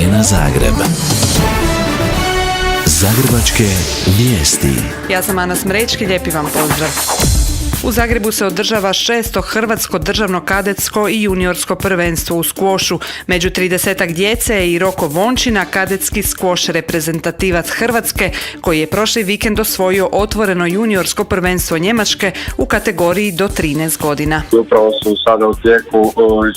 Arena Zagreb. Zagrebačke vijesti. Ja sam Ana Smrečki, lijepi vam pozdrav. U Zagrebu se održava 6. Hrvatsko državno kadetsko i juniorsko prvenstvo u skvošu. Među 30-ak djece je i Roko Vončina, kadetski skvoš reprezentativac Hrvatske, koji je prošli vikend osvojio otvoreno juniorsko prvenstvo Njemačke u kategoriji do 13 godina. Upravo su sada u tijeku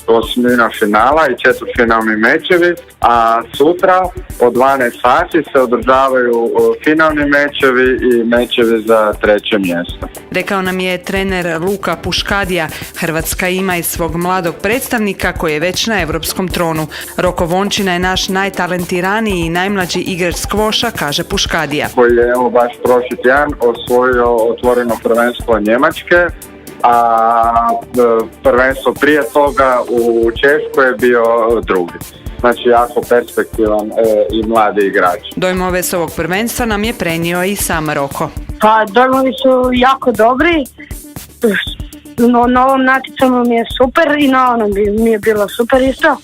osmina finala i četvrtfinalni mečevi, a sutra od 12 sati se održavaju finalni mečevi i mečevi za treće mjesto. Rekao nam je trener Luka Puškadija. Hrvatska ima i svog mladog predstavnika koji je već na europskom tronu. Roko Vončina je naš najtalentiraniji i najmlađi igrač skvoša, kaže Puškadija. Koji je baš prošli tjedan osvojio otvoreno prvenstvo Njemačke, a prvenstvo prije toga u Češkoj je bio drugi. Znači jako perspektivan i mladi igrač. Dojmove s ovog prvenstva nam je prenio i sam Roko. Pa dojmovi su jako dobri. Na ovom natjecanju mi je super i na onom mi je bilo super isto.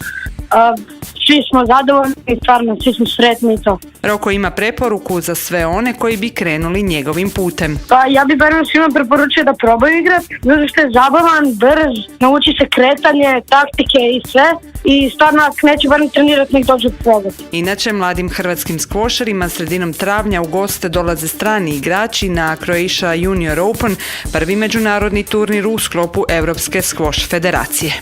Svi smo zadovoljni i stvarno svi smo sretni i to. Roko ima preporuku za sve one koji bi krenuli njegovim putem. Pa ja bi barem svima preporučio da probaju igrati, zato što je zabavan, brz, nauči se kretanje, taktike i sve. I stvarno ako neće barem trenirati, nek dođe probati. Inače, mladim hrvatskim skvošerima sredinom travnja u goste dolaze strani igrači na Croatia Junior Open, prvi međunarodni turnir u sklopu Europske skvoš federacije.